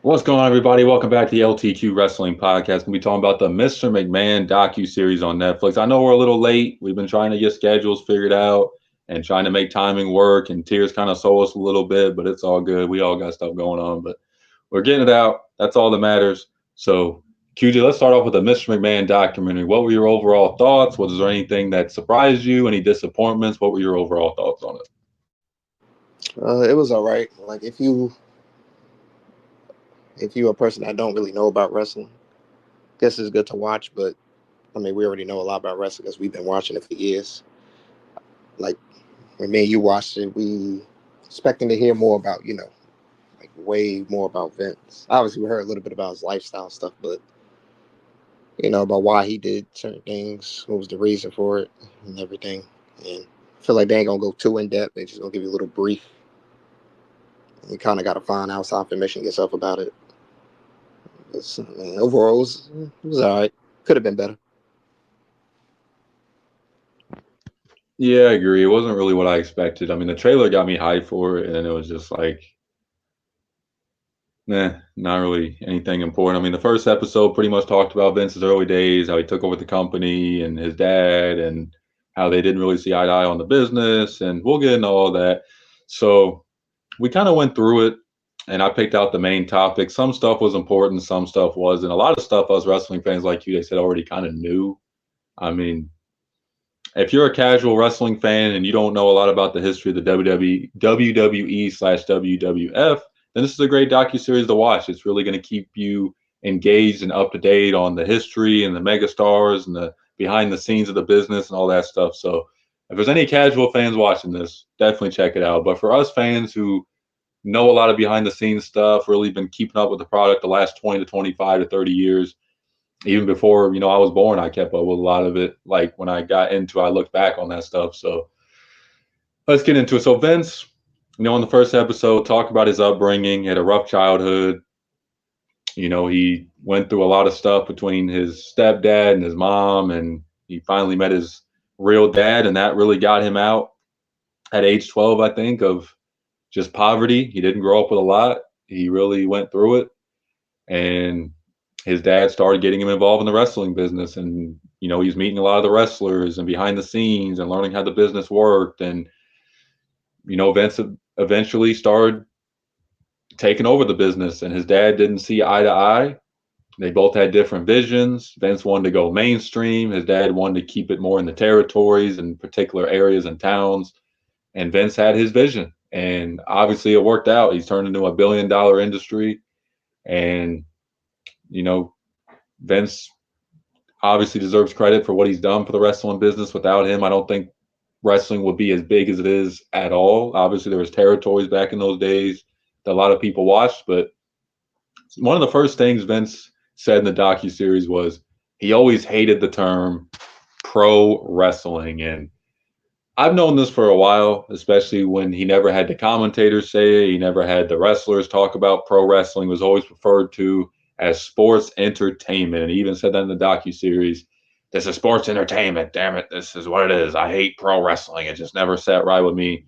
What's going on, everybody? Welcome back to the LTQ Wrestling Podcast. We'll be talking about the Mr. McMahon docu-series on Netflix. I know we're a little late. We've been trying to get schedules figured out and trying to make timing work, and tears kind of sold us a little bit, but it's all good. We all got stuff going on, but we're getting it out. That's all that matters. So, QJ, let's start off with the Mr. McMahon documentary. What were your overall thoughts? Was there anything that surprised you? Any disappointments? What were your overall thoughts on it? It was all right. Like if you a person that don't really know about wrestling, guess it's good to watch. But I mean, we already know a lot about wrestling because we've been watching it for years. Like when me and you watched it, we expecting to hear more about like way more about Vince. Obviously, we heard a little bit about his lifestyle stuff, but about why he did certain things, what was the reason for it, and everything. And I feel like they ain't gonna go too in depth. They just gonna give you a little brief. You kind of got to find outside information yourself about it. I mean, overall, it was all right. Could have been better. Yeah, I agree. It wasn't really what I expected. I mean, the trailer got me hyped for it, and then it was just like, nah, not really anything important. I mean, the first episode pretty much talked about Vince's early days, how he took over the company and his dad, and how they didn't really see eye to eye on the business. And we'll get into all that. So we kind of went through it, and I picked out the main topics. Some stuff was important, some stuff wasn't. A lot of stuff us wrestling fans like you, they said already kind of knew. I mean, if you're a casual wrestling fan and you don't know a lot about the history of the WWE/WWF, then this is a great docu-series to watch. It's really going to keep you engaged and up to date on the history and the megastars and the behind the scenes of the business and all that stuff. So if there's any casual fans watching this, definitely check it out. But for us fans who know a lot of behind the scenes stuff, really been keeping up with the product the last 20 to 25 to 30 years, even before I was born, I kept up with a lot of it. Like when I got into, I looked back on that stuff. So let's get into it. So Vince, in the first episode, talked about his upbringing. He had a rough childhood. He went through a lot of stuff between his stepdad and his mom, and he finally met his real dad, and that really got him out at age 12, I think, of just poverty. He didn't grow up with a lot. He really went through it, and his dad started getting him involved in the wrestling business, and he's meeting a lot of the wrestlers and behind the scenes and learning how the business worked. And Vince eventually started taking over the business, and his dad didn't see eye to eye. They both had different visions. Vince wanted to go mainstream. His dad wanted to keep it more in the territories and particular areas and towns. And Vince had his vision, and obviously it worked out. He's turned into $1 billion industry, and you know Vince obviously deserves credit for what he's done for the wrestling business. Without him, I don't think wrestling would be as big as it is at all. Obviously, there was territories back in those days that a lot of people watched, but one of the first things Vince said in the docu series was he always hated the term pro wrestling, and I've known this for a while, especially when he never had the commentators say it. He never had the wrestlers talk about pro wrestling. It was always referred to as sports entertainment. And he even said that in the docu-series. This is sports entertainment. Damn it. This is what it is. I hate pro wrestling. It just never sat right with me.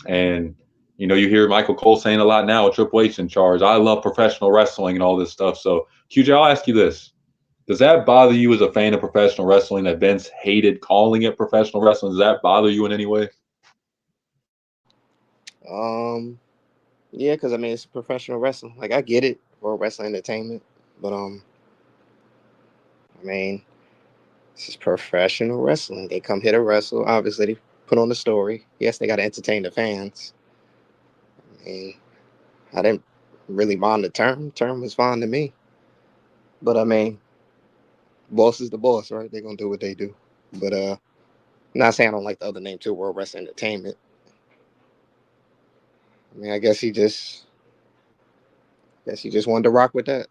And, you hear Michael Cole saying a lot now with Triple H in charge. I love professional wrestling and all this stuff. So, QJ, I'll ask you this. Does that bother you as a fan of professional wrestling that Vince hated calling it professional wrestling? Does that bother you in any way? Um, yeah, because I mean it's professional wrestling. Like I get it for wrestling entertainment, but I mean this is professional wrestling. They come here to wrestle. Obviously, they put on the story. Yes, they got to entertain the fans. I mean, I didn't really mind the term. Term was fine to me. But I mean, boss is the boss, right? They're gonna do what they do. But I'm not saying I don't like the other name too, World Wrestling Entertainment. I mean, I guess he just wanted to rock with that.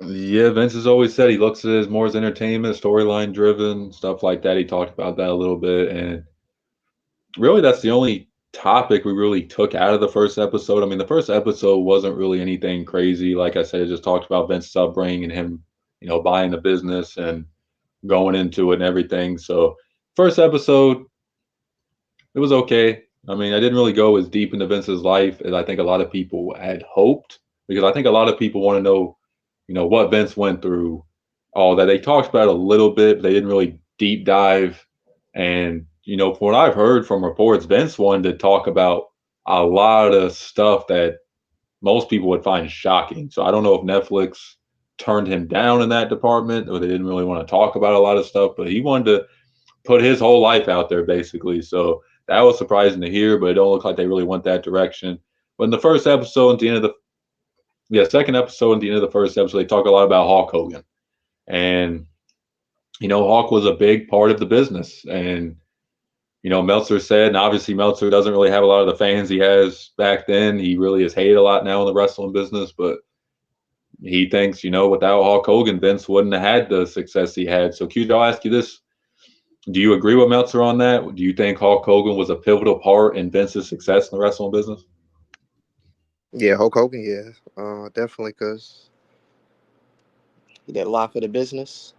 Yeah, Vince has always said he looks at it as more as entertainment, storyline driven, stuff like that. He talked about that a little bit. And really, that's the only topic we really took out of the first episode. I mean, the first episode wasn't really anything crazy. Like I said, it just talked about Vince's upbringing and him, buying the business and going into it and everything. So, first episode, it was okay. I mean, I didn't really go as deep into Vince's life as I think a lot of people had hoped, because I think a lot of people want to know, what Vince went through, all that. They talked about it a little bit, but they didn't really deep dive. And, from what I've heard from reports, Vince wanted to talk about a lot of stuff that most people would find shocking. So I don't know if Netflix turned him down in that department or they didn't really want to talk about a lot of stuff, but he wanted to put his whole life out there basically. So that was surprising to hear, but it don't look like they really went that direction. But in the first episode, at the end of the second episode, at the end of the first episode, they talk a lot about Hulk Hogan, and Hulk was a big part of the business, and Meltzer said, and obviously Meltzer doesn't really have a lot of the fans he has back then. He really is hated a lot now in the wrestling business, but he thinks, without Hulk Hogan, Vince wouldn't have had the success he had. So, Q, I'll ask you this. Do you agree with Meltzer on that? Do you think Hulk Hogan was a pivotal part in Vince's success in the wrestling business? Yeah, Hulk Hogan, yeah, definitely, because he did a lot for the business.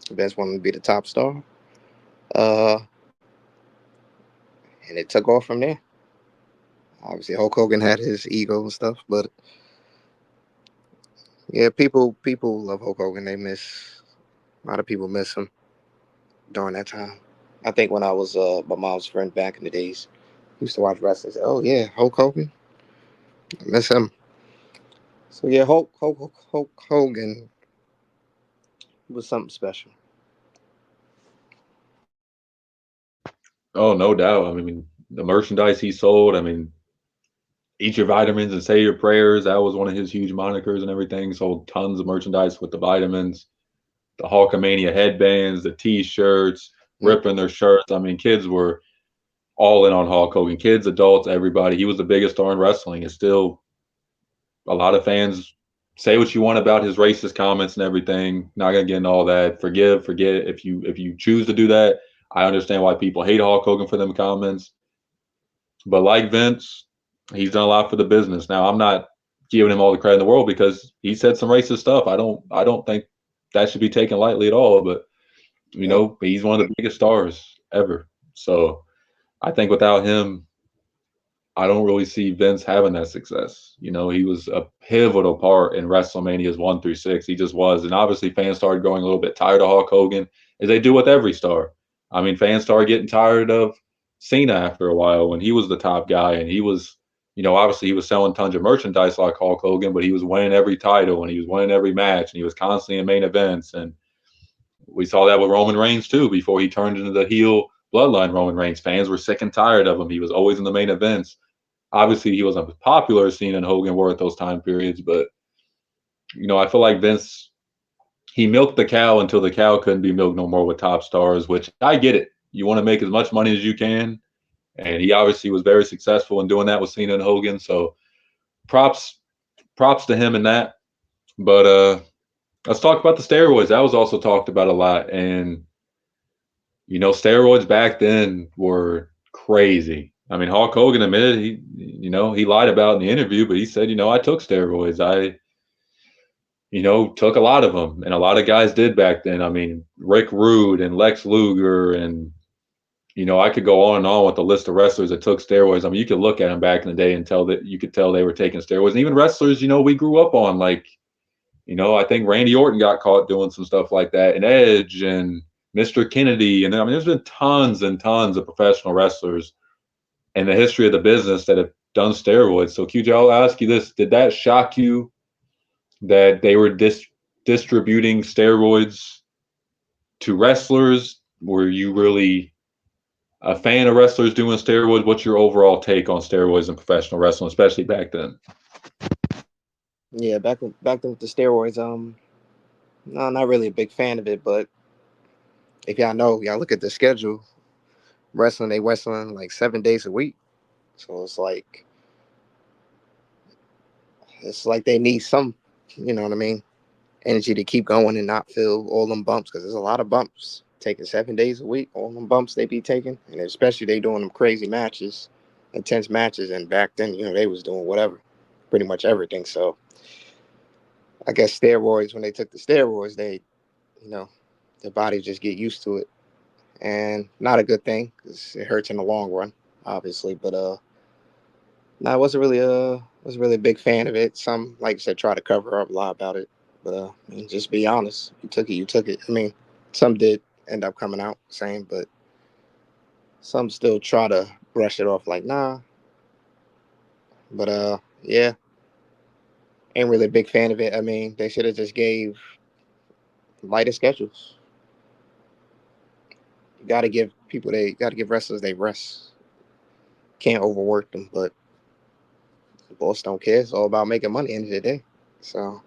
Vince wanted to be the top star, uh, and it took off from there. Obviously, Hulk Hogan had his ego and stuff, but yeah, people love Hulk Hogan. They miss a lot of people miss him during that time. I think when I was my mom's friend back in the days, used to watch wrestling. Say, oh yeah, Hulk Hogan, I miss him. So yeah, Hulk Hogan was something special. Oh, no doubt. I mean, the merchandise he sold, I mean, eat your vitamins and say your prayers. That was one of his huge monikers and everything. Sold tons of merchandise with the vitamins, the Hulkamania headbands, the T-shirts, Mm. ripping their shirts. I mean, kids were all in on Hulk Hogan. Kids, adults, everybody. He was the biggest star in wrestling. It's still a lot of fans say what you want about his racist comments and everything. Not gonna get into all that. Forgive, forget. If you choose to do that, I understand why people hate Hulk Hogan for them comments. But like Vince, he's done a lot for the business. Now I'm not giving him all the credit in the world because he said some racist stuff. I don't think that should be taken lightly at all. But Yep. he's one of the biggest stars ever. So I think without him, I don't really see Vince having that success. He was a pivotal part in WrestleManias 1 through 6. He just was. And obviously fans started growing a little bit tired of Hulk Hogan, as they do with every star. I mean, fans started getting tired of Cena after a while when he was the top guy. And he was, obviously he was selling tons of merchandise like Hulk Hogan, but he was winning every title and he was winning every match and he was constantly in main events. And we saw that with Roman Reigns too before he turned into the heel bloodline Roman Reigns. Fans were sick and tired of him. He was always in the main events. Obviously, he wasn't as popular as Cena and Hogan were at those time periods, but I feel like Vince, he milked the cow until the cow couldn't be milked no more with top stars, which I get it. You want to make as much money as you can, and he obviously was very successful in doing that with Cena and Hogan. So props props to him in that. But let's talk about the steroids. That was also talked about a lot, and steroids back then were crazy. I mean, Hulk Hogan admitted he lied about in the interview, but he said, I took steroids. I took a lot of them, and a lot of guys did back then. I mean, Rick Rude and Lex Luger, and I could go on and on with the list of wrestlers that took steroids. I mean, you could look at them back in the day and you could tell they were taking steroids. And even wrestlers, we grew up on, like, I think Randy Orton got caught doing some stuff like that, and Edge and Mr. Kennedy, and I mean, there's been tons and tons of professional wrestlers in the history of the business that have done steroids. So, QJ, I'll ask you this: did that shock you that they were distributing steroids to wrestlers? Were you really a fan of wrestlers doing steroids? What's your overall take on steroids in professional wrestling, especially back then? Yeah, back then with the steroids, no, not really a big fan of it. But if y'all know, y'all look at the schedule. They wrestling like 7 days a week, so it's like they need some, you know what I mean, energy to keep going and not feel all them bumps, because there's a lot of bumps taking 7 days a week. All them bumps they be taking, and especially they doing them crazy matches, intense matches. And back then, they was doing whatever, pretty much everything. So I guess steroids, when they took the steroids, they, you know, the body just get used to it, and not a good thing because it hurts in the long run. obviously, but no, I wasn't really a big fan of it. Some, like you said, try to cover up, lie about it, but I mean, just be honest. You took it, you took it. I mean, some did end up coming out saying, but some still try to brush it off like nah. But yeah, ain't really a big fan of it. I mean, they should have just gave lighter schedules. You got to give wrestlers they rest. Can't overwork them, but the boss don't care. It's all about making money at the end of the day. So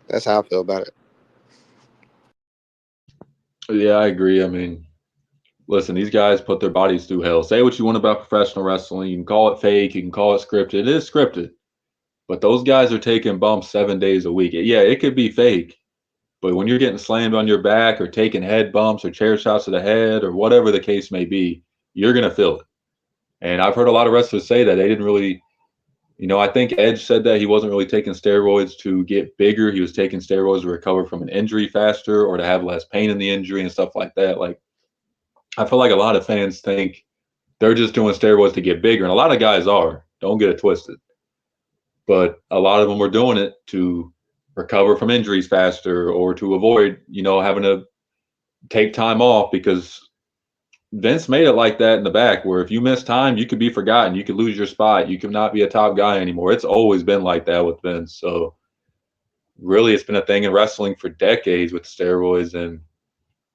that's how I feel about it. Yeah, I agree. I mean, listen, these guys put their bodies through hell. Say what you want about professional wrestling. You can call it fake. You can call it scripted. It is scripted. But those guys are taking bumps 7 days a week. Yeah, it could be fake. But when you're getting slammed on your back or taking head bumps or chair shots to the head or whatever the case may be, you're going to feel it. And I've heard a lot of wrestlers say that they didn't really, I think Edge said that he wasn't really taking steroids to get bigger. He was taking steroids to recover from an injury faster or to have less pain in the injury and stuff like that. Like, I feel like a lot of fans think they're just doing steroids to get bigger. And a lot of guys are. Don't get it twisted. But a lot of them were doing it to recover from injuries faster or to avoid, having to take time off because Vince made it like that in the back where if you miss time, you could be forgotten. You could lose your spot. You could not be a top guy anymore. It's always been like that with Vince. So really it's been a thing in wrestling for decades with steroids. And,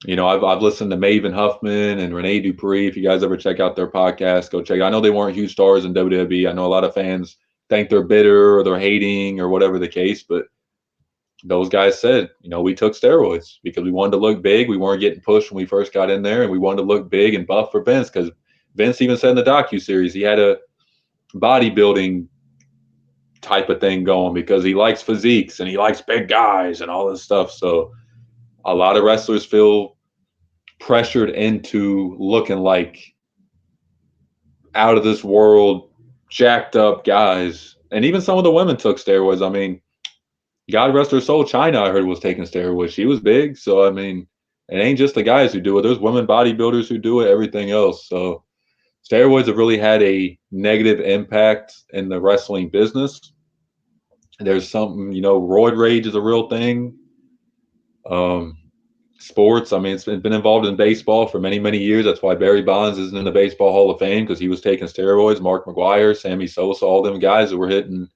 I've listened to Maven Huffman and Rene Dupree. If you guys ever check out their podcast, go check. I know they weren't huge stars in WWE. I know a lot of fans think they're bitter or they're hating or whatever the case, but those guys said, we took steroids because we wanted to look big. We weren't getting pushed when we first got in there, and we wanted to look big and buff for Vince because Vince even said in the docuseries he had a bodybuilding type of thing going because he likes physiques and he likes big guys and all this stuff. So a lot of wrestlers feel pressured into looking like out of this world, jacked up guys. And even some of the women took steroids. I mean, God rest her soul, China, I heard, was taking steroids. She was big. So, I mean, it ain't just the guys who do it. There's women bodybuilders who do it, everything else. So, steroids have really had a negative impact in the wrestling business. There's something, roid rage is a real thing. Um, Sports, I mean, it's been involved in baseball for many, many years. That's why Barry Bonds isn't in the Baseball Hall of Fame because he was taking steroids. Mark McGwire, Sammy Sosa, all them guys that were hitting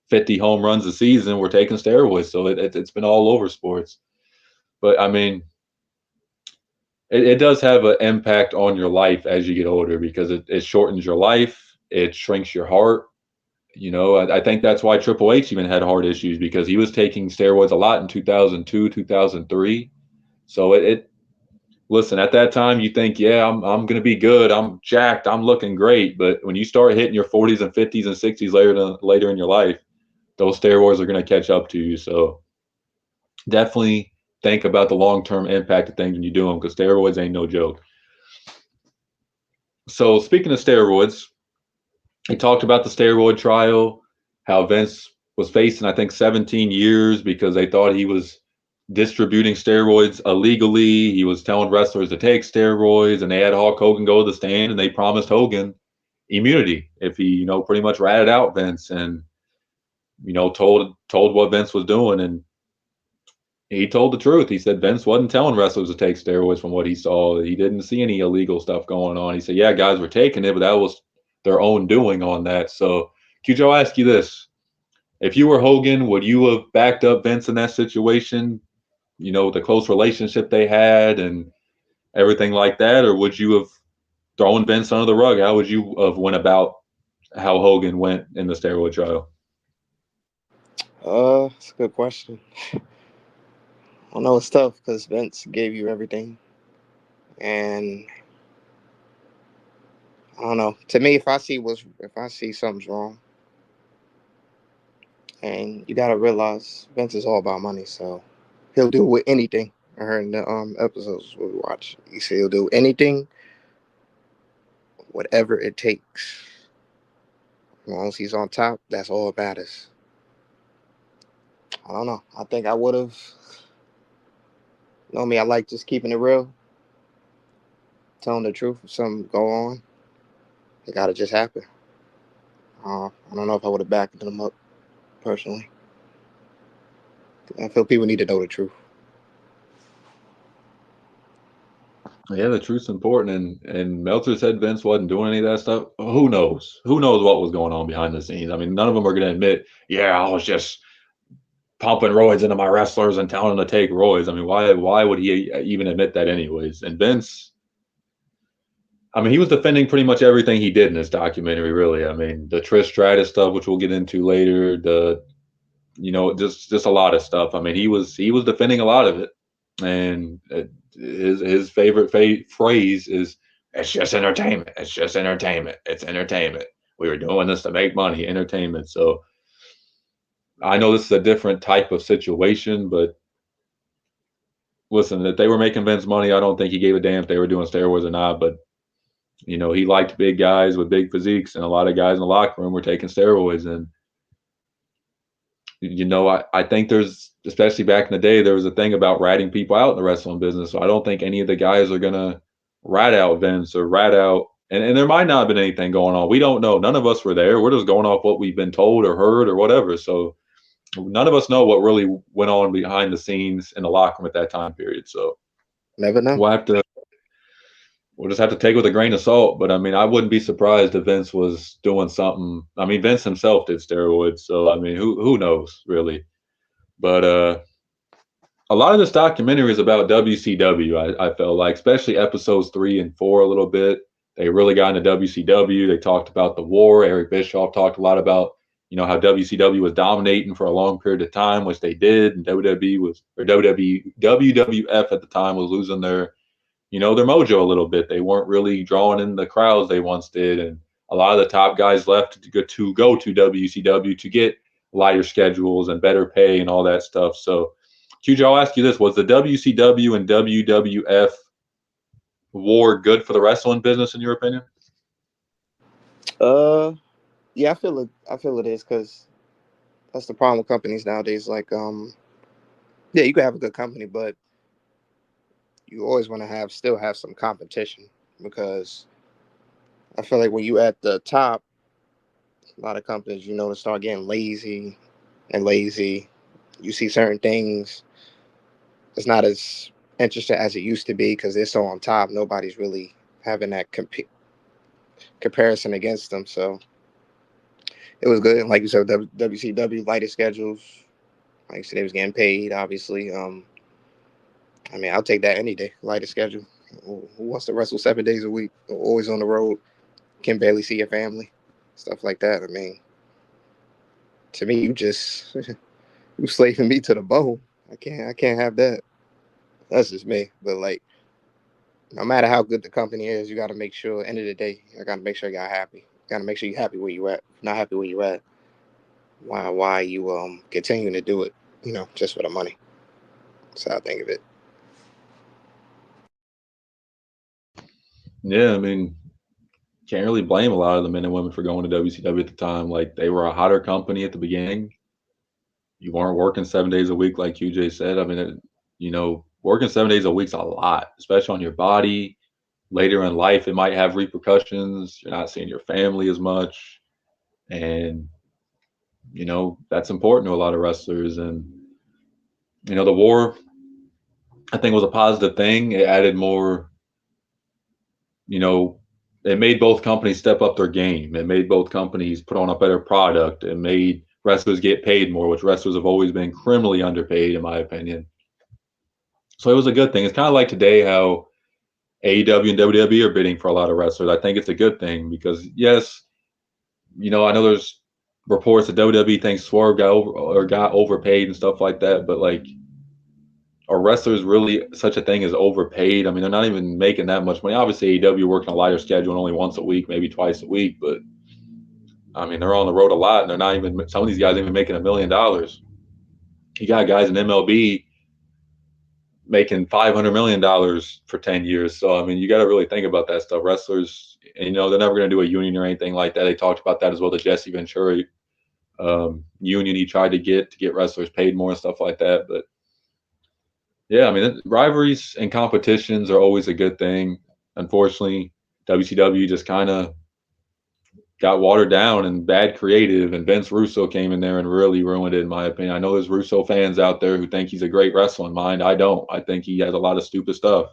50 home runs a season were taking steroids. So it's been all over sports. But I mean, it does have an impact on your life as you get older because it shortens your life, it shrinks your heart. I think that's why Triple H even had heart issues because he was taking steroids a lot in 2002, 2003. So listen, at that time you think, yeah, I'm going to be good. I'm jacked. I'm looking great. But when you start hitting your 40s and 50s and 60s later in your life, those steroids are going to catch up to you. So definitely think about the long-term impact of things when you do them because steroids ain't no joke. So speaking of steroids, he talked about the steroid trial, how Vince was facing, I think, 17 years because they thought he was distributing steroids illegally. He was telling wrestlers to take steroids, and they had Hulk Hogan go to the stand, and they promised Hogan immunity if he, pretty much ratted out Vince and, told what Vince was doing. And he told the truth. He said Vince wasn't telling wrestlers to take steroids from what he saw. He didn't see any illegal stuff going on. He said, yeah, guys were taking it, but that was their own doing on that. So, Cujo, I'll ask you this. If you were Hogan, would you have backed up Vince in that situation? The close relationship they had and everything like that? Or would you have thrown Vince under the rug? How would you have went about how Hogan went in the steroid trial? It's a good question. I know it's tough because Vince gave you everything, and I don't know. To me, if I see something's wrong, and you gotta realize Vince is all about money, so he'll do with anything. I heard in the episodes we watch, he said he'll do anything, whatever it takes. As long as he's on top, that's all that matters. I don't know. I think I would have. Know me, I like just keeping it real. telling the truth. If something go on, it gotta just happen. I don't know if I would have backed them up personally. I feel people need to know the truth. Yeah, the truth's important. And Meltzer said Vince wasn't doing any of that stuff. Who knows? Who knows what was going on behind the scenes? I mean, none of them are going to admit, yeah, I was just pumping roids into my wrestlers and telling them to take roids. I mean, why would he even admit that anyways? And Vince, I mean, he was defending pretty much everything he did in this documentary, really. I mean, the Trish Stratus stuff, which we'll get into later, just a lot of stuff. I mean, he was defending a lot of it, and his favorite phrase is, "It's just entertainment. It's just entertainment. It's entertainment. We were doing this to make money, entertainment." So I know this is a different type of situation, but listen, if they were making Vince money, I don't think he gave a damn if they were doing steroids or not. But he liked big guys with big physiques, and a lot of guys in the locker room were taking steroids. And I think there's, especially back in the day, there was a thing about ratting people out in the wrestling business. So I don't think any of the guys are gonna rat out Vince or rat out, and there might not have been anything going on. We don't know. None of us were there. We're just going off what we've been told or heard or whatever. So none of us know what really went on behind the scenes in the locker room at that time period. So Never know. we'll just have to take it with a grain of salt. But I mean, I wouldn't be surprised if Vince was doing something. I mean, Vince himself did steroids, so I mean, who knows really? But a lot of this documentary is about WCW. I felt like, especially episodes 3 and 4, a little bit. They really got into WCW. They talked about the war. Eric Bischoff talked a lot about how WCW was dominating for a long period of time, which they did, and WWF at the time was losing their mojo a little bit. They weren't really drawing in the crowds they once did, and a lot of the top guys left to go to WCW to get lighter schedules and better pay and all that stuff. So, QJ, I'll ask you this: was the WCW and WWF war good for the wrestling business, in your opinion? Uh, yeah, I feel it. I feel it is because that's the problem with companies nowadays. Like, yeah, you can have a good company, but you always want to still have some competition because I feel like when you at the top, a lot of companies, to start getting lazy and lazy. You see certain things, it's not as interesting as it used to be because they're so on top. Nobody's really having that comparison against them. So it was good. Like you said, WCW lighter schedules. Like you said, they was getting paid. Obviously, I mean, I'll take that any day. Lighter schedule. Who wants to wrestle 7 days a week? Always on the road. Can barely see your family. Stuff like that. I mean, to me, you just you slaving me to the bone. I can't have that. That's just me. But like, no matter how good the company is, you got to make sure. End of the day, I got to make sure you're happy. You got to make sure you're happy where you at. Not happy where you at. Why you continuing to do it? Just for the money. That's how I think of it. Yeah, I mean, can't really blame a lot of the men and women for going to WCW at the time. Like, they were a hotter company at the beginning. You weren't working 7 days a week, like QJ said. I mean, working 7 days a week's a lot, especially on your body. Later in life, it might have repercussions. You're not seeing your family as much, and that's important to a lot of wrestlers. And the war, I think, was a positive thing. It added more. You know, it made both companies step up their game. It made both companies put on a better product. It made wrestlers get paid more, which wrestlers have always been criminally underpaid, in my opinion. So it was a good thing. It's kind of like today how AEW and WWE are bidding for a lot of wrestlers. I think it's a good thing because, yes, I know there's reports that WWE thinks Swerve got overpaid and stuff like that, but like, are wrestlers really such a thing as overpaid? I mean, they're not even making that much money. Obviously, AEW working a lighter schedule and only once a week, maybe twice a week, but I mean, they're on the road a lot, and they're not even. Some of these guys aren't even making $1 million. You got guys in MLB making $500 million for 10 years. So I mean, you got to really think about that stuff. Wrestlers, and, they're never going to do a union or anything like that. They talked about that as well. The Jesse Ventura union he tried to get wrestlers paid more and stuff like that. But yeah, I mean, rivalries and competitions are always a good thing. unfortunately, WCW just kind of got watered down and bad creative, and Vince Russo came in there and really ruined it, in my opinion. I know there's Russo fans out there who think he's a great wrestling mind. I don't. I think he has a lot of stupid stuff.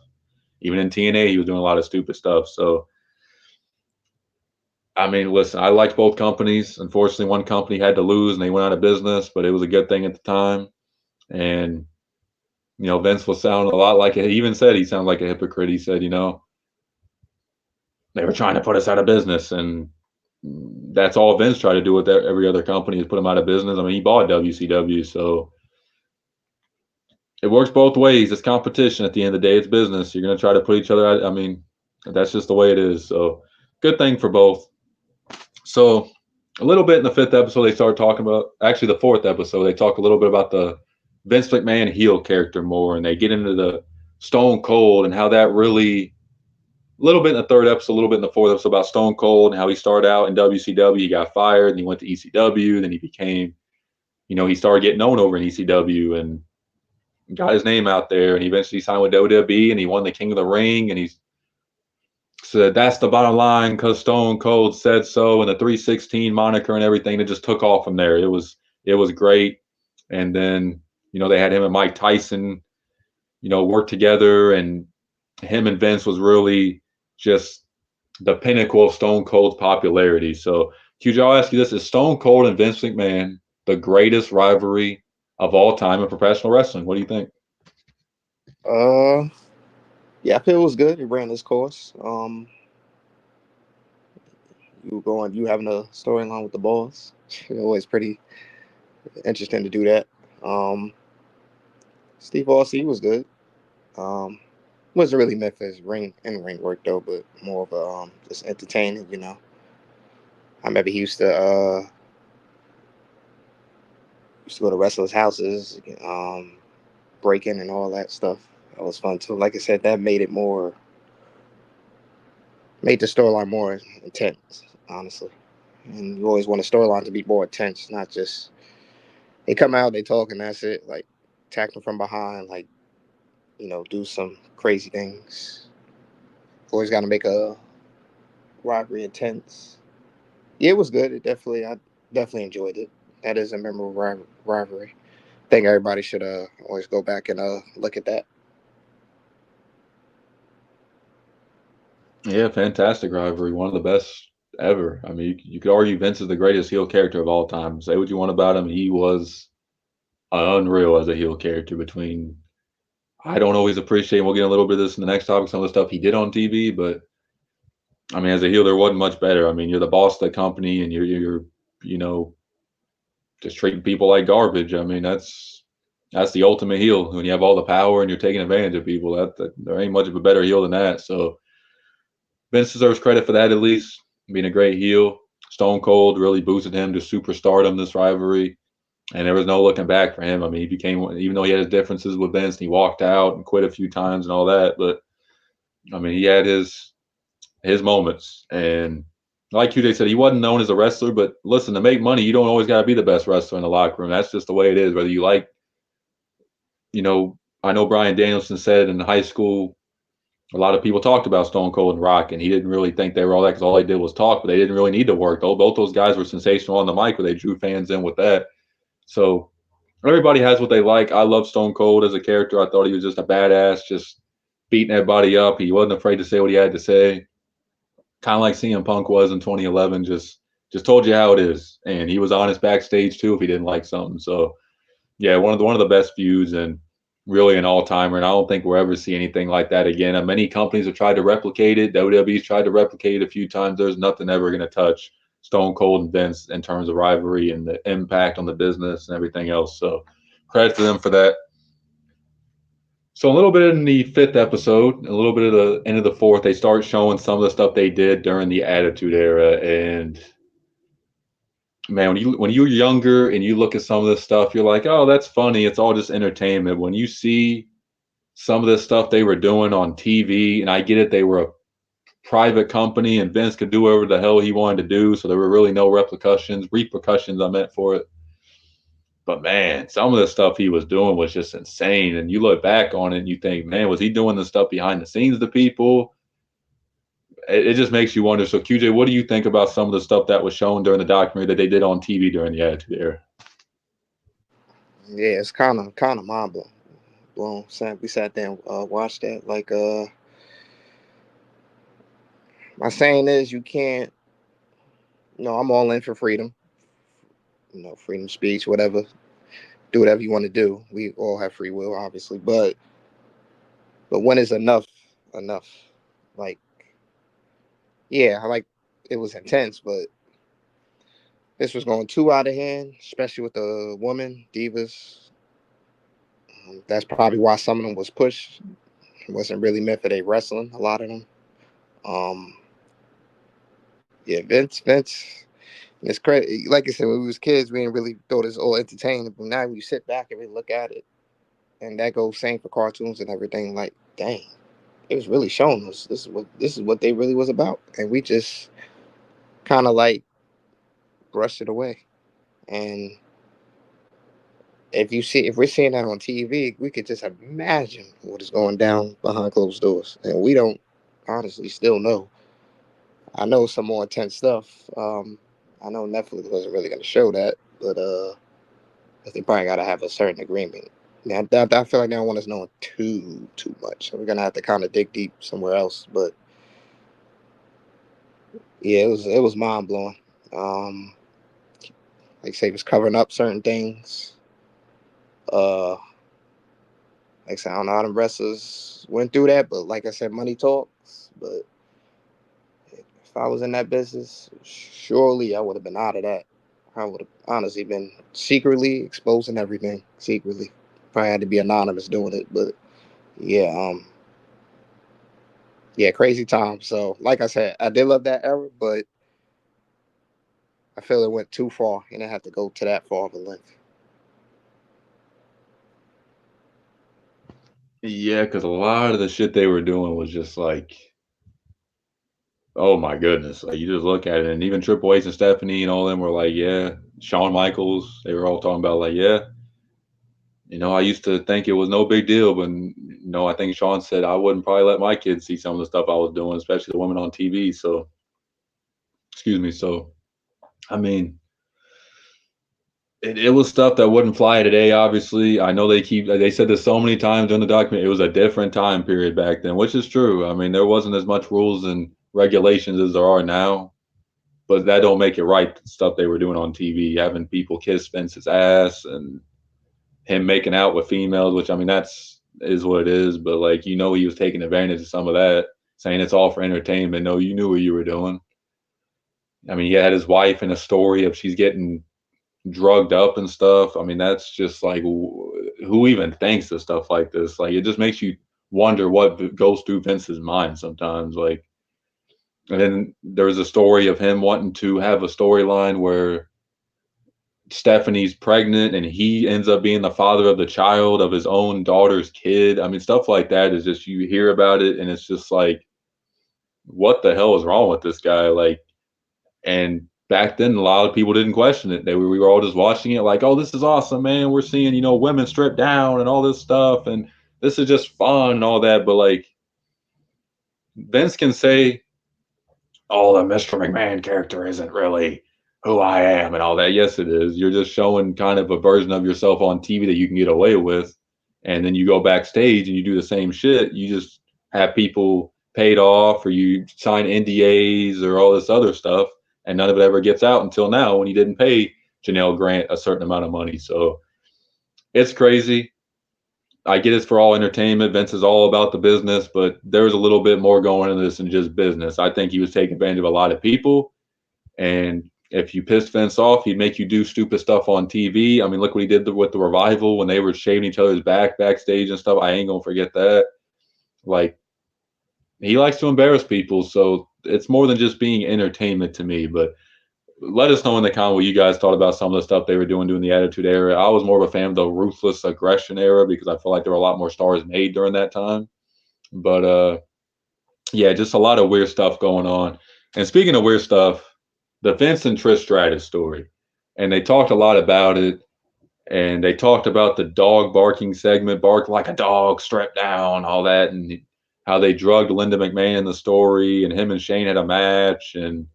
Even in TNA, he was doing a lot of stupid stuff. So, I mean, listen, I liked both companies. Unfortunately, one company had to lose and they went out of business, but it was a good thing at the time. And, Vince was sounding a lot like he even said he sounded like a hypocrite. He said, they were trying to put us out of business. And that's all Vince tried to do with every other company is put them out of business. I mean, he bought WCW, so it works both ways. It's competition at the end of the day. It's business. You're going to try to put each other out. I mean, that's just the way it is. So good thing for both. So a little bit in the fifth episode, they start talking about, actually the fourth episode, they talk a little bit about the Vince McMahon heel character more, and they get into the Stone Cold and how that really, a little bit in the third episode, a little bit in the fourth episode about Stone Cold and how he started out in WCW. He got fired, and he went to ECW. Then he became, he started getting known over in ECW and got his name out there. And he eventually signed with WWE, and he won the King of the Ring. And he said that's the bottom line because Stone Cold said so, and the 316 moniker and everything. It just took off from there. It was great. And then they had him and Mike Tyson, work together, and him and Vince was really just the pinnacle of Stone Cold's popularity. So, QJ, I'll ask you this: is Stone Cold and Vince McMahon the greatest rivalry of all time in professional wrestling? What do you think? Uh, yeah, I feel it was good. It ran its course. You having a storyline with the boss. It's always pretty interesting to do that. Um, Steve Austin was good. Um, wasn't really meant for his ring work though, but more of a just entertaining. I remember he used to go to wrestlers' houses, breaking and all that stuff. That was fun too. Like I said, that made the storyline more intense, honestly. And you always want a storyline to be more intense, not just they come out, they talk, and that's it. Like attack them from behind, like do some crazy things. Always got to make a rivalry intense. Yeah, it was good. I definitely enjoyed it. That is a memorable rivalry. I think everybody should always go back and look at that. Yeah, fantastic rivalry. One of the best ever. I mean, you could argue Vince is the greatest heel character of all time. Say what you want about him. He was unreal as a heel character between. I don't always appreciate, we'll get a little bit of this in the next topic, some of the stuff he did on TV, but I mean, as a heel, there wasn't much better. I mean, you're the boss of the company and you're you know, just treating people like garbage. I mean, that's the ultimate heel when you have all the power and you're taking advantage of people. That there ain't much of a better heel than that. So Vince deserves credit for that, at least being a great heel. Stone Cold really boosted him to superstardom this rivalry, and there was no looking back for him. I mean, he became, even though he had his differences with Vince, and he walked out and quit a few times and all that, but I mean, he had his moments. And like you, they said, he wasn't known as a wrestler, but listen, to make money, you don't always got to be the best wrestler in the locker room. That's just the way it is. Whether you like, I know Brian Danielson said in high school, a lot of people talked about Stone Cold and Rock, and he didn't really think they were all that because all they did was talk, but they didn't really need to work. Though both those guys were sensational on the mic, where they drew fans in with that. So everybody has what they like. I love Stone Cold as a character. I thought he was just a badass, just beating everybody up. He wasn't afraid to say what he had to say, kind of like CM Punk was in 2011. Just told you how it is, and he was honest backstage too if he didn't like something. So yeah, one of the best feuds and really an all timer. And I don't think we'll ever see anything like that again. And many companies have tried to replicate it. WWE's tried to replicate it a few times. There's nothing ever going to touch Stone Cold and Vince in terms of rivalry and the impact on the business and everything else. So credit to them for that. So a little bit in the fifth episode, a little bit of the end of the fourth, they start showing some of the stuff they did during the Attitude Era. And man, when you're younger and you look at some of this stuff, you're like, oh, that's funny. It's all just entertainment. When you see some of this stuff they were doing on TV, and I get it, they were a private company and Vince could do whatever the hell he wanted to do. So there were really no repercussions I meant for it. But man, some of the stuff he was doing was just insane. And you look back on it and you think, man, was he doing this stuff behind the scenes to people? it just makes you wonder. So, QJ, what do you think about some of the stuff that was shown during the documentary that they did on TV during the Attitude Era? Yeah, it's kind of mind blown. We sat there and watched that. Like, my saying is, you can't. I'm all in for freedom. Freedom of speech, whatever. Do whatever you want to do. We all have free will, obviously, but when is enough? Enough. Like, yeah, it was intense, but this was going too out of hand, especially with the woman divas. That's probably why some of them was pushed. It wasn't really meant for their wrestling. A lot of them. Um, yeah, Vince. It's crazy. Like I said, when we was kids, we didn't really thought it was all entertaining. But now when you sit back and really look at it, and that goes same for cartoons and everything. Like, dang, it was really showing us this is what they really was about, and we just kind of like brushed it away. And if we're seeing that on TV, we could just imagine what is going down behind closed doors, and we don't honestly still know. I know some more intense stuff. I know Netflix wasn't really going to show that, but they probably got to have a certain agreement. Now, I feel like they don't want us knowing too much, so we're gonna have to kind of dig deep somewhere else. But yeah, it was mind blowing. Um, like I say, it was covering up certain things. Like I said, I don't know how them wrestlers went through that, but like I said, money talks. But if I was in that business, surely I would have been out of that. I would have honestly been secretly exposing everything secretly. Probably had to be anonymous doing it, but yeah, yeah, crazy time. So, like I said, I did love that era, but I feel it went too far. You didn't have to go to that far of a length. Yeah, because a lot of the shit they were doing was just like, oh my goodness. Like you just look at it, and even Triple H and Stephanie and all them were like, yeah. Shawn Michaels, they were all talking about like, yeah. I used to think it was no big deal, but I think Shawn said I wouldn't probably let my kids see some of the stuff I was doing, especially the women on TV. So, excuse me. So, I mean, it was stuff that wouldn't fly today. Obviously, I know they said this so many times during the document. It was a different time period back then, which is true. I mean, there wasn't as much rules and regulations as there are now, but that don't make it right. The stuff they were doing on TV, having people kiss Vince's ass and him making out with females, which I mean that's is what it is. But like he was taking advantage of some of that, saying it's all for entertainment. No, you knew what you were doing. I mean, he had his wife in a story of she's getting drugged up and stuff. I mean, that's just like who even thinks of stuff like this? Like it just makes you wonder what goes through Vince's mind sometimes. Like, and then there's a story of him wanting to have a storyline where Stephanie's pregnant and he ends up being the father of the child of his own daughter's kid. I mean, stuff like that is just you hear about it and it's just like, what the hell is wrong with this guy? Like, and back then, a lot of people didn't question it. We were all just watching it like, oh, this is awesome, man. We're seeing, women stripped down and all this stuff. And this is just fun and all that. But like, Vince can say, oh, the Mr. McMahon character isn't really who I am and all that. Yes, it is. You're just showing kind of a version of yourself on TV that you can get away with. And then you go backstage and you do the same shit. You just have people paid off or you sign NDAs or all this other stuff. And none of it ever gets out until now when you didn't pay Janelle Grant a certain amount of money. So it's crazy. I get it's for all entertainment. Vince is all about the business, but there's a little bit more going into this than just business. I think he was taking advantage of a lot of people. And if you pissed Vince off, he'd make you do stupid stuff on TV. I mean, look what he did with the Revival when they were shaving each other's backstage and stuff. I ain't going to forget that. Like, he likes to embarrass people. So it's more than just being entertainment to me. But let us know in the comment what you guys thought about some of the stuff they were doing during the Attitude Era. I was more of a fan of the Ruthless Aggression era because I feel like there were a lot more stars made during that time. But yeah, just a lot of weird stuff going on. And speaking of weird stuff, the Vince and Trish Stratus story. And they talked a lot about it. And they talked about the dog barking segment, bark like a dog, strapped down, all that. And how they drugged Linda McMahon in the story, and him and Shane had a match, and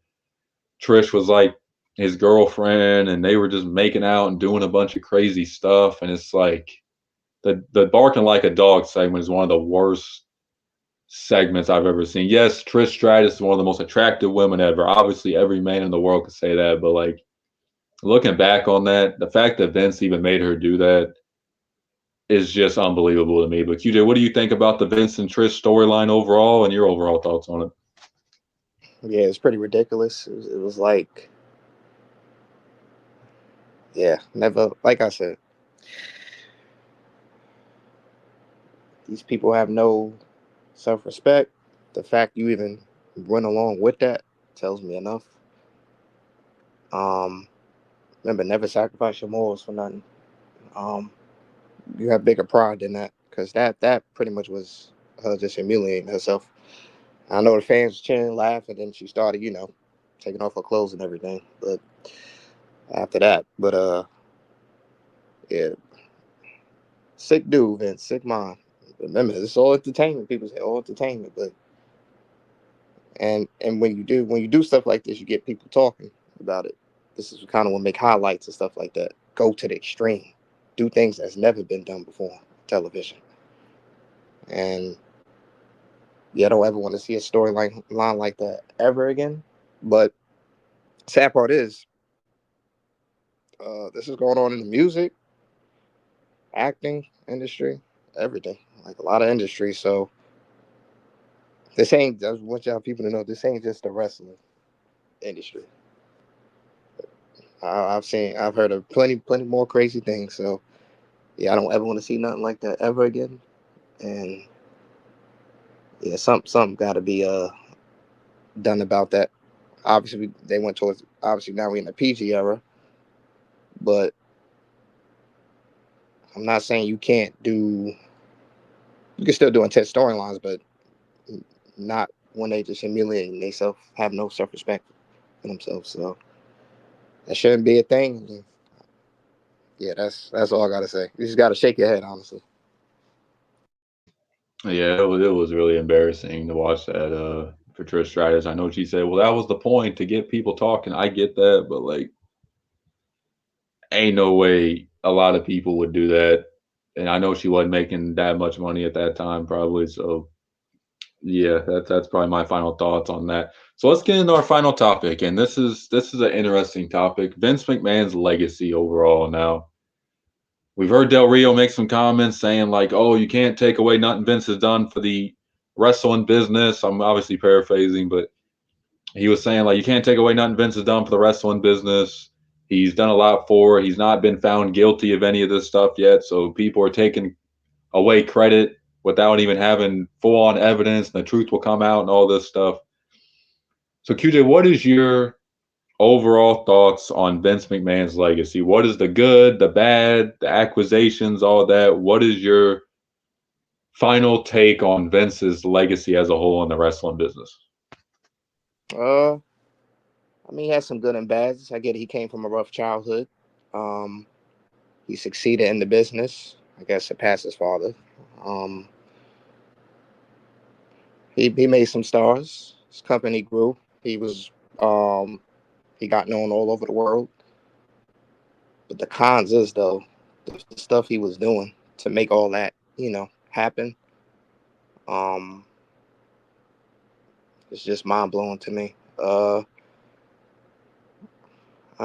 Trish was like his girlfriend, and they were just making out and doing a bunch of crazy stuff. And it's like the barking like a dog segment is one of the worst segments I've ever seen. Yes, Trish Stratus is one of the most attractive women ever. Obviously, every man in the world could say that, but like looking back on that, the fact that Vince even made her do that is just unbelievable to me. But QJ, what do you think about the Vince and Trish storyline overall, and your overall thoughts on it? Yeah, it's pretty ridiculous. It was like, yeah, never. Like I said, these people have no self-respect. The fact you even went along with that tells me enough. Um, Remember, never sacrifice your morals for nothing. Um, you have bigger pride than that, because that pretty much was her just humiliating herself. I know the fans cheering, laugh, and then she started, taking off her clothes and everything. But after that, yeah, sick dude, Vince, sick mind. Remember, it's all entertainment. People say all entertainment, but and when you do stuff like this, you get people talking about it. This is kind of what make highlights and stuff like that. Go to the extreme, do things that's never been done before on television, and yeah, I don't ever want to see a storyline line like that ever again. But sad part is, this is going on in the music, acting industry, everything, like a lot of industries. So this ain't. I want y'all people to know this ain't just the wrestling industry. I've heard of plenty more crazy things. So yeah, I don't ever want to see nothing like that ever again. And yeah, something got to be done about that. Obviously, they went towards. Obviously, now we're in the PG era, but I'm not saying you can't do. You can still do intense storylines, but not when they just humiliating themselves, have no self respect for themselves. So that shouldn't be a thing. Yeah, that's all I gotta say. You just gotta shake your head, honestly. Yeah, it was really embarrassing to watch that for Trish Stratus. I know she said, "Well, that was the point to get people talking." I get that, but like, ain't no way a lot of people would do that. And I know she wasn't making that much money at that time, probably. So yeah, that's probably my final thoughts on that. So let's get into our final topic, and this is an interesting topic: Vince McMahon's legacy overall. Now, we've heard Del Rio make some comments saying like, "Oh, you can't take away nothing Vince has done for the wrestling business." I'm obviously paraphrasing, but he was saying like, "You can't take away nothing Vince has done for the wrestling business. He's done a lot for it. He's not been found guilty of any of this stuff yet, so people are taking away credit without even having full on evidence, and the truth will come out and all this stuff." So, QJ, what is your overall thoughts on Vince McMahon's legacy? What is the good, the bad, the accusations, all that? What is your final take on Vince's legacy as a whole in the wrestling business? Uh, I mean, he has some good and bads. I get it. He came from a rough childhood. Um, he succeeded in the business. I guess surpassed his father. Um, he made some stars. His company grew. Um, he got known all over the world. But the cons is though the stuff he was doing to make all that happen. Um, it's just mind blowing to me. I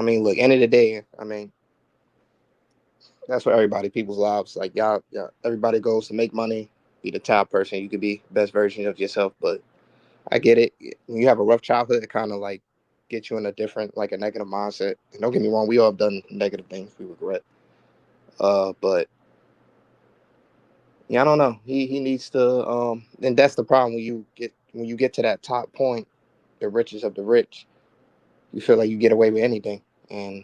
mean, look, end of the day, I mean, that's for everybody, people's lives. Like y'all, everybody goes to make money, be the top person. You could be best version of yourself. But I get it. When you have a rough childhood, it kind of like gets you in a different, like a negative mindset. And don't get me wrong, we all have done negative things we regret. But yeah, I don't know. He needs to. And that's the problem when you get to that top point, the richest of the rich. You feel like you get away with anything, and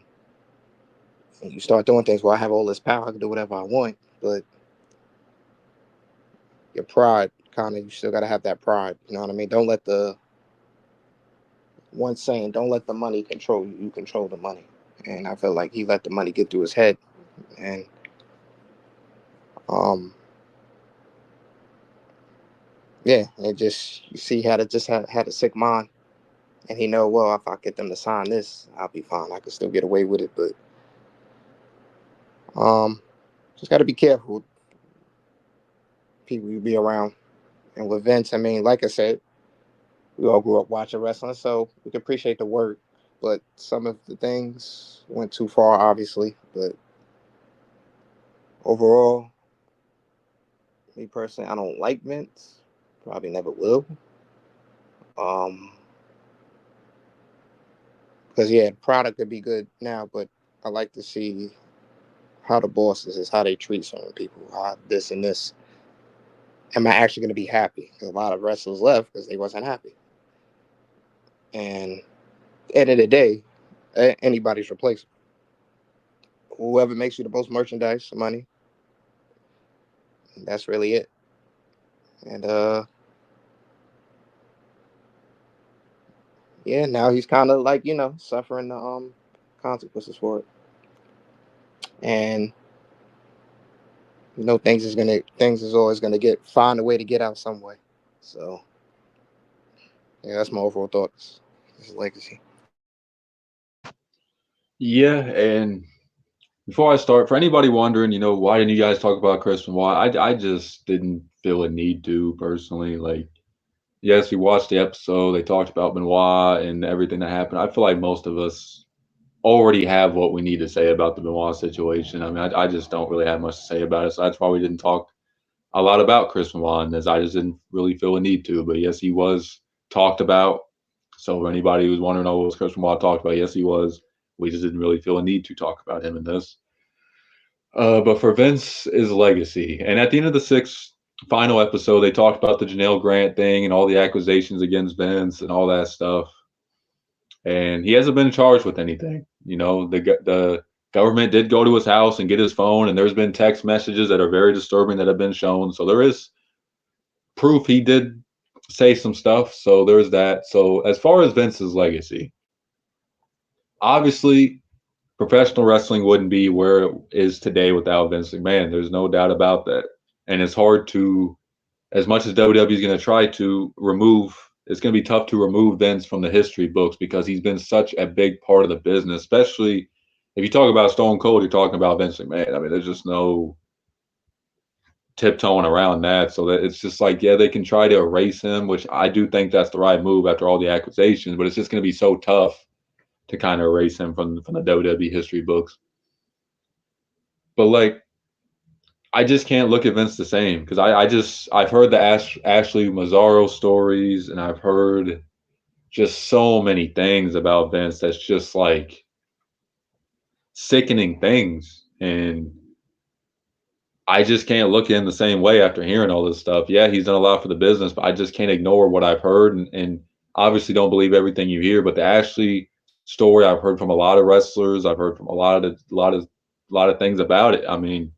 you start doing things. Well, I have all this power. I can do whatever I want. But your pride, kind of, you still got to have that pride. You know what I mean? Don't let the one saying, don't let the money control you. You control the money. And I feel like he let the money get through his head. And um, Yeah, and just you see how to just had a sick mind, and he know, well, if I get them to sign this, I'll be fine. I can still get away with it, but um, just got to be careful people you be around. And with Vince, I mean, like I said, we all grew up watching wrestling, so we can appreciate the work. But some of the things went too far, obviously. But overall, me personally, I don't like Vince. Probably never will. Um, because yeah, the product could be good now, but I like to see how the bosses is, how they treat certain people, how this and this. Am I actually going to be happy? 'Cause a lot of wrestlers left because they wasn't happy. And at the end of the day, anybody's replaceable. Whoever makes you the most merchandise, money, that's really it. And yeah, now he's kind of like suffering the consequences for it. And things is always gonna get find a way to get out some way. So yeah, that's my overall thoughts. His legacy. Yeah, and before I start, for anybody wondering, why didn't you guys talk about Chris Benoit? I just didn't feel a need to personally. Like, yes, we watched the episode. They talked about Benoit and everything that happened. I feel like most of us already have what we need to say about the Benoit situation. I mean, I just don't really have much to say about it. So that's why we didn't talk a lot about Chris Benoit, as I just didn't really feel a need to. But yes, he was talked about. So for anybody who's wondering, oh, was Chris Benoit talked about? Yes, he was. We just didn't really feel a need to talk about him in this. But for Vince's legacy, and at the end of the sixth final episode, they talked about the Janelle Grant thing and all the accusations against Vince and all that stuff. And he hasn't been charged with anything. The government did go to his house and get his phone, and there's been text messages that are very disturbing that have been shown. So there is proof he did say some stuff. So there's that. So as far as Vince's legacy, obviously professional wrestling wouldn't be where it is today without Vince McMahon. There's no doubt about that. And it's hard to, as much as WWE is going to try to remove, it's going to be tough to remove Vince from the history books because he's been such a big part of the business, especially if you talk about Stone Cold, you're talking about Vince McMahon. I mean, there's just no tiptoeing around that. So that it's just like, yeah, they can try to erase him, which I do think that's the right move after all the accusations, but it's just going to be so tough to kind of erase him from the WWE history books. But like, I just can't look at Vince the same because I've heard the Ashley Mazzaro stories and I've heard just so many things about Vince that's just like sickening things. And I just can't look at him the same way after hearing all this stuff. Yeah, he's done a lot for the business, but I just can't ignore what I've heard and obviously don't believe everything you hear. But the Ashley story I've heard from a lot of wrestlers, I've heard from a lot of things about it. I mean,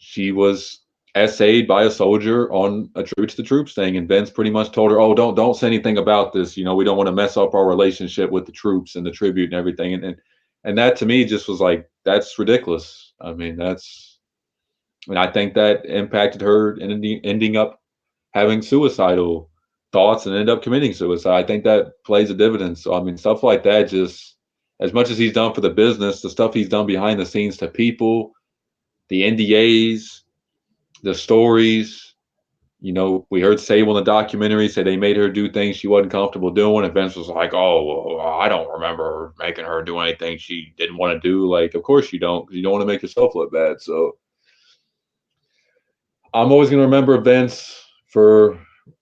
she was essayed by a soldier on a tribute to the troops thing, and Vince pretty much told her, "Oh, don't say anything about this. We don't want to mess up our relationship with the troops and the tribute and everything." And that to me just was like, that's ridiculous. I mean, and I think that impacted her ending up having suicidal thoughts and end up committing suicide. I think that plays a dividend. So I mean, stuff like that, just as much as he's done for the business, the stuff he's done behind the scenes to people, the NDAs, the stories. We heard Sable in the documentary say they made her do things she wasn't comfortable doing. And Vince was like, "Oh, well, I don't remember making her do anything she didn't want to do." Like, of course you don't, because you don't want to make yourself look bad. So I'm always going to remember Vince for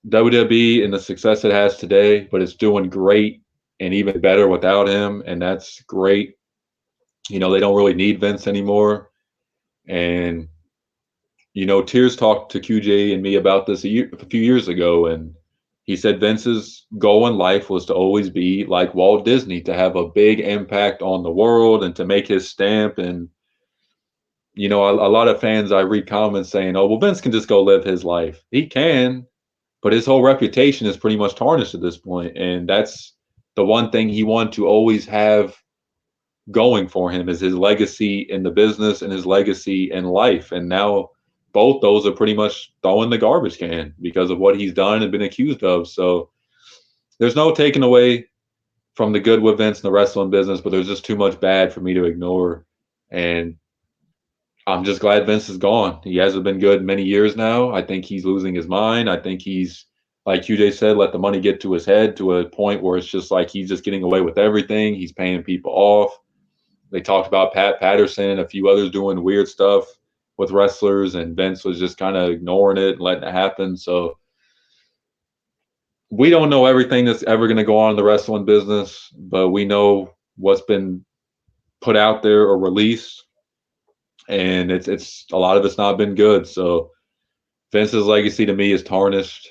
WWE and the success it has today, but it's doing great and even better without him. And that's great. They don't really need Vince anymore. And Tears talked to QJ and me about this a few years ago, and he said Vince's goal in life was to always be like Walt Disney, to have a big impact on the world and to make his stamp. And a lot of fans, I read comments saying, "Oh, well, Vince can just go live his life." He can, but his whole reputation is pretty much tarnished at this point, and that's the one thing he wanted to always have going for him is his legacy in the business and his legacy in life. And now both those are pretty much thrown in the garbage can because of what he's done and been accused of. So there's no taking away from the good with Vince in the wrestling business, but there's just too much bad for me to ignore. And I'm just glad Vince is gone. He hasn't been good many years now. I think he's losing his mind. I think he's, like QJ said, let the money get to his head to a point where it's just like he's just getting away with everything. He's paying people off. They talked about Pat Patterson and a few others doing weird stuff with wrestlers, and Vince was just kind of ignoring it and letting it happen. So we don't know everything that's ever going to go on in the wrestling business, but we know what's been put out there or released, and it's a lot of it's not been good. So Vince's legacy to me is tarnished.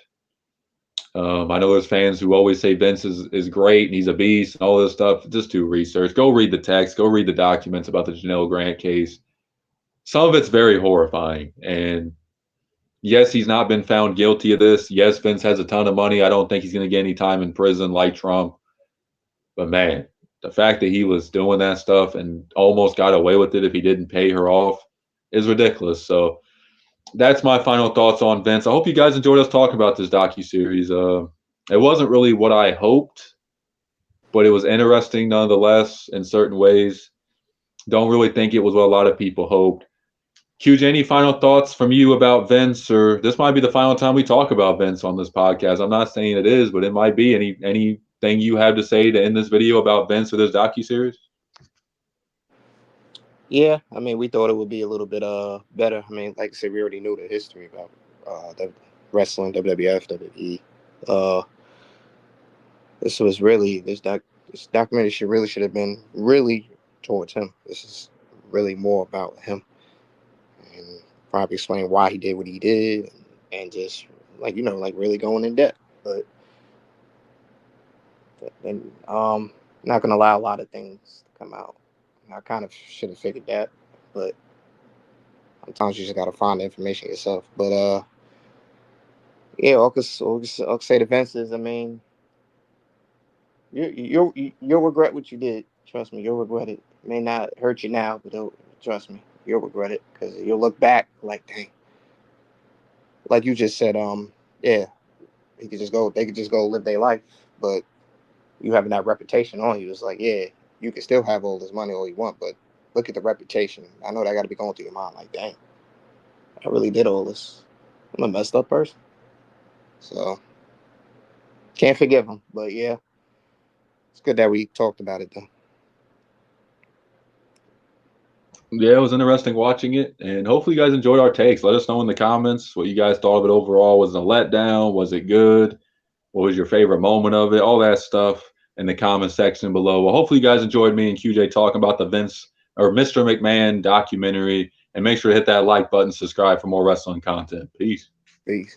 I know there's fans who always say Vince is great and he's a beast and all this stuff. Just do research. Go read the text. Go read the documents about the Janelle Grant case. Some of it's very horrifying. And yes, he's not been found guilty of this. Yes, Vince has a ton of money. I don't think he's going to get any time in prison like Trump. But man, the fact that he was doing that stuff and almost got away with it if he didn't pay her off is ridiculous. So that's my final thoughts on Vince. I hope you guys enjoyed us talking about this docuseries. It wasn't really what I hoped, but it was interesting nonetheless in certain ways. Don't really think it was what a lot of people hoped. QJ, any final thoughts from you about Vince? Or this might be the final time we talk about Vince on this podcast. I'm not saying it is, but it might be. Anything you have to say to end this video about Vince or this docuseries? Yeah, I mean, we thought it would be a little bit better. I mean, like I said, we already knew the history about the wrestling, WWF, WWE. This was really this documentary should have been really towards him. This is really more about him, and probably explain why he did what he did, and just like really going in depth. But then not gonna allow a lot of things to come out. I kind of should have figured that, but sometimes you just gotta find the information yourself. But yeah, I'll say the Vinces. I mean, you'll regret what you did. Trust me, you'll regret it. It may not hurt you now, but trust me, you'll regret it because you'll look back like, dang, like you just said. Yeah, he could just go. They could just go live their life, but you having that reputation on you, it's like, yeah, you can still have all this money all you want, but look at the reputation. I know that got to be going through your mind. Like, dang, I really did all this. I'm a messed up person. So can't forgive him. But yeah, it's good that we talked about it though. Yeah, it was interesting watching it, and hopefully you guys enjoyed our takes. Let us know in the comments what you guys thought of it overall. Was it a letdown? Was it good? What was your favorite moment of it? All that stuff in the comment section below. Well, hopefully you guys enjoyed me and QJ talking about the Vince or Mr. McMahon documentary. And make sure to hit that like button, subscribe for more wrestling content. Peace. Peace.